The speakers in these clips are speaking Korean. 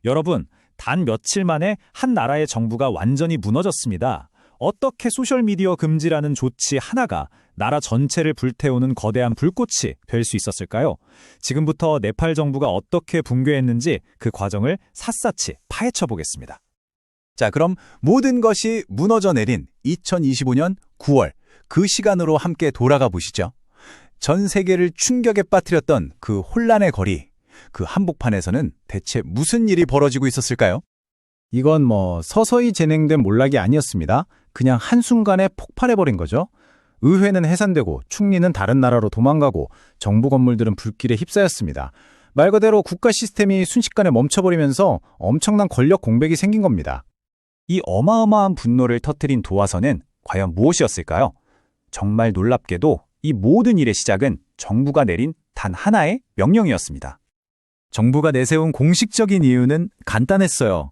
여러분, 단 며칠 만에 한 나라의 정부가 완전히 무너졌습니다. 어떻게 소셜미디어 금지라는 조치 하나가 나라 전체를 불태우는 거대한 불꽃이 될 수 있었을까요? 지금부터 네팔 정부가 어떻게 붕괴했는지 그 과정을 샅샅이 파헤쳐 보겠습니다. 자, 그럼 모든 것이 무너져 내린 2025년 9월 그 시간으로 함께 돌아가 보시죠. 전 세계를 충격에 빠뜨렸던 그 혼란의 거리, 그 한복판에서는 대체 무슨 일이 벌어지고 있었을까요? 이건 서서히 진행된 몰락이 아니었습니다. 그냥 한순간에 폭발해버린 거죠. 의회는 해산되고 총리는 다른 나라로 도망가고 정부 건물들은 불길에 휩싸였습니다. 말 그대로 국가 시스템이 순식간에 멈춰버리면서 엄청난 권력 공백이 생긴 겁니다. 이 어마어마한 분노를 터뜨린 도화선은 과연 무엇이었을까요? 정말 놀랍게도 이 모든 일의 시작은 정부가 내린 단 하나의 명령이었습니다. 정부가 내세운 공식적인 이유는 간단했어요.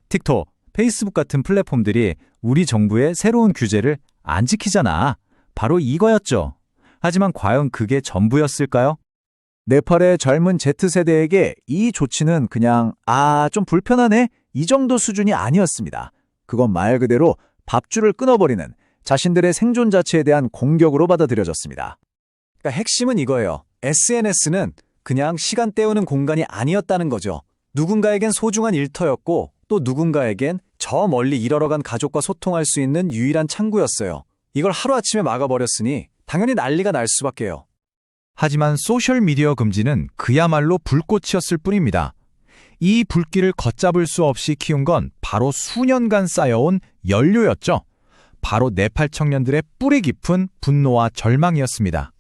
틱톡, 페이스북 같은 플랫폼들이 우리 정부의 새로운 규제를 안 지키잖아. 바로 이거였죠. 하지만 과연 그게 전부였을까요? 네팔의 젊은 Z세대에게 이 조치는 그냥 좀 불편하네? 이 정도 수준이 아니었습니다. 그건 말 그대로 밥줄을 끊어버리는 자신들의 생존 자체에 대한 공격으로 받아들여졌습니다. 그러니까 핵심은 이거예요. SNS는 그냥 시간 때우는 공간이 아니었다는 거죠. 누군가에겐 소중한 일터였고 또 누군가에겐 저 멀리 일하러 간 가족과 소통할 수 있는 유일한 창구였어요. 이걸 하루아침에 막아버렸으니 당연히 난리가 날 수밖에요. 하지만 소셜미디어 금지는 그야말로 불꽃이었을 뿐입니다. 이 불길을 걷잡을 수 없이 키운 건 바로 수년간 쌓여온 연료였죠. 바로 네팔 청년들의 뿌리 깊은 분노와 절망이었습니다.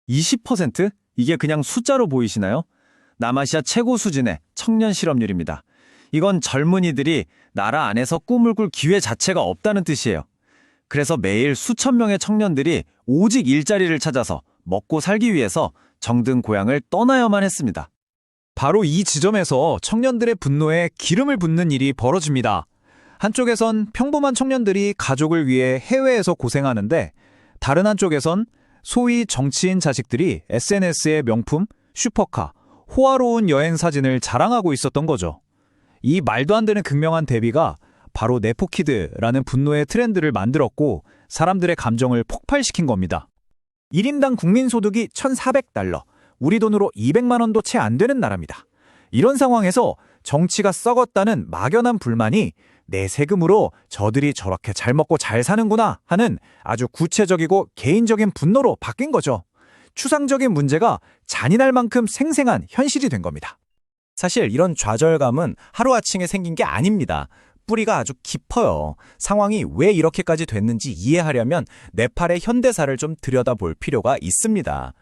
20%? 이게 그냥 숫자로 보이시나요? 남아시아 최고 수준의 청년 실업률입니다. 이건 젊은이들이 나라 안에서 꿈을 꿀 기회 자체가 없다는 뜻이에요. 그래서 매일 수천 명의 청년들이 오직 일자리를 찾아서 먹고 살기 위해서 정든 고향을 떠나야만 했습니다. 바로 이 지점에서 청년들의 분노에 기름을 붓는 일이 벌어집니다. 한쪽에선 평범한 청년들이 가족을 위해 해외에서 고생하는데 다른 한쪽에선 소위 정치인 자식들이 SNS의 명품, 슈퍼카, 호화로운 여행 사진을 자랑하고 있었던 거죠. 이 말도 안 되는 극명한 대비가 바로 네포키드라는 분노의 트렌드를 만들었고 사람들의 감정을 폭발시킨 겁니다. 1인당 국민소득이 1,400달러, 우리 돈으로 200만 원도 채 안 되는 나라입니다. 이런 상황에서 정치가 썩었다는 막연한 불만이 내 세금으로 저들이 저렇게 잘 먹고 잘 사는구나 하는 아주 구체적이고 개인적인 분노로 바뀐 거죠. 추상적인 문제가 잔인할 만큼 생생한 현실이 된 겁니다. 사실 이런 좌절감은 하루아침에 생긴 게 아닙니다. 뿌리가 아주 깊어요. 상황이 왜 이렇게까지 됐는지 이해하려면 네팔의 현대사를 좀 들여다볼 필요가 있습니다.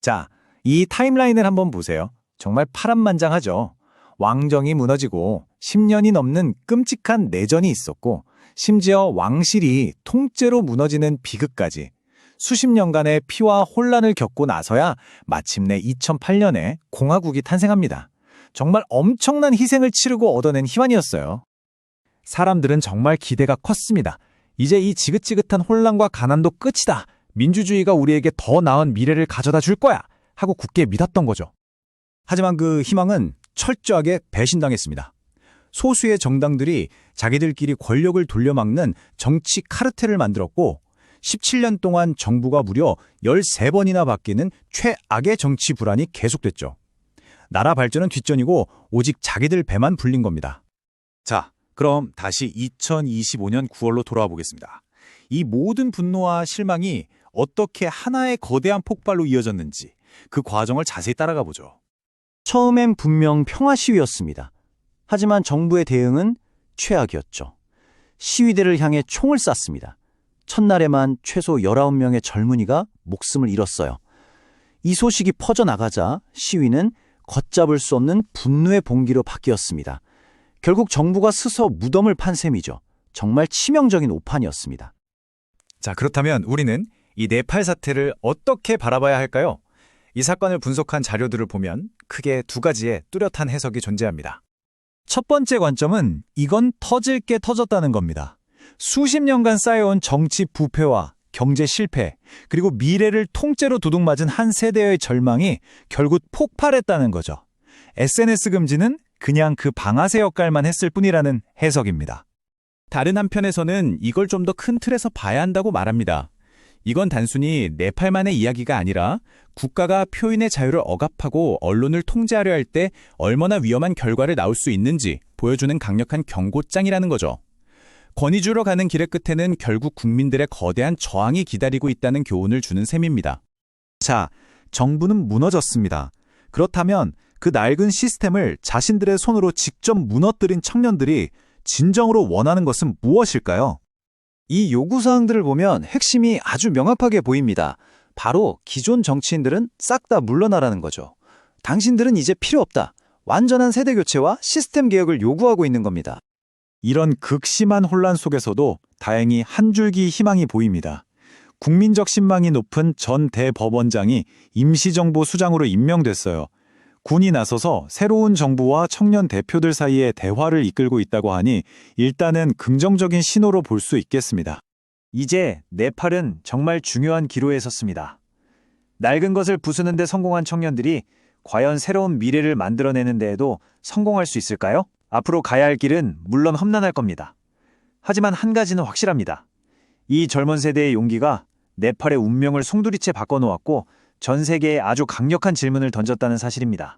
자, 이 타임라인을 한번 보세요. 정말 파란만장하죠. 왕정이 무너지고 10년이 넘는 끔찍한 내전이 있었고 심지어 왕실이 통째로 무너지는 비극까지 수십 년간의 피와 혼란을 겪고 나서야 마침내 2008년에 공화국이 탄생합니다. 정말 엄청난 희생을 치르고 얻어낸 희망이었어요. 사람들은 정말 기대가 컸습니다. 이제 이 지긋지긋한 혼란과 가난도 끝이다. 민주주의가 우리에게 더 나은 미래를 가져다 줄 거야. 하고 굳게 믿었던 거죠. 하지만 그 희망은 철저하게 배신당했습니다. 소수의 정당들이 자기들끼리 권력을 돌려막는 정치 카르텔을 만들었고 17년 동안 정부가 무려 13번이나 바뀌는 최악의 정치 불안이 계속됐죠. 나라 발전은 뒷전이고 오직 자기들 배만 불린 겁니다. 자, 그럼 다시 2025년 9월로 돌아와 보겠습니다. 이 모든 분노와 실망이 어떻게 하나의 거대한 폭발로 이어졌는지 그 과정을 자세히 따라가 보죠. 처음엔 분명 평화 시위였습니다. 하지만 정부의 대응은 최악이었죠. 시위대를 향해 총을 쐈습니다. 첫날에만 최소 19명의 젊은이가 목숨을 잃었어요. 이 소식이 퍼져나가자 시위는 걷잡을 수 없는 분노의 봉기로 바뀌었습니다. 결국 정부가 스스로 무덤을 판 셈이죠. 정말 치명적인 오판이었습니다. 자, 그렇다면 우리는 이 네팔 사태를 어떻게 바라봐야 할까요? 이 사건을 분석한 자료들을 보면 크게 두 가지의 뚜렷한 해석이 존재합니다. 첫 번째 관점은 이건 터질 게 터졌다는 겁니다. 수십 년간 쌓여온 정치 부패와 경제 실패, 그리고 미래를 통째로 도둑맞은 한 세대의 절망이 결국 폭발했다는 거죠. SNS 금지는 그냥 그 방아쇠 역할만 했을 뿐이라는 해석입니다. 다른 한편에서는 이걸 좀 더 큰 틀에서 봐야 한다고 말합니다. 이건 단순히 네팔만의 이야기가 아니라 국가가 표현의 자유를 억압하고 언론을 통제하려 할 때 얼마나 위험한 결과를 낳을 수 있는지 보여주는 강력한 경고장이라는 거죠. 권위주로 가는 길의 끝에는 결국 국민들의 거대한 저항이 기다리고 있다는 교훈을 주는 셈입니다. 자, 정부는 무너졌습니다. 그렇다면 그 낡은 시스템을 자신들의 손으로 직접 무너뜨린 청년들이 진정으로 원하는 것은 무엇일까요? 이 요구사항들을 보면 핵심이 아주 명확하게 보입니다. 바로 기존 정치인들은 싹 다 물러나라는 거죠. 당신들은 이제 필요 없다. 완전한 세대 교체와 시스템 개혁을 요구하고 있는 겁니다. 이런 극심한 혼란 속에서도 다행히 한 줄기 희망이 보입니다. 국민적 신망이 높은 전 대법원장이 임시정부 수장으로 임명됐어요. 군이 나서서 새로운 정부와 청년 대표들 사이에 대화를 이끌고 있다고 하니 일단은 긍정적인 신호로 볼 수 있겠습니다. 이제 네팔은 정말 중요한 기로에 섰습니다. 낡은 것을 부수는 데 성공한 청년들이 과연 새로운 미래를 만들어내는 데에도 성공할 수 있을까요? 앞으로 가야 할 길은 물론 험난할 겁니다. 하지만 한 가지는 확실합니다. 이 젊은 세대의 용기가 네팔의 운명을 송두리째 바꿔놓았고 전 세계에 아주 강력한 질문을 던졌다는 사실입니다.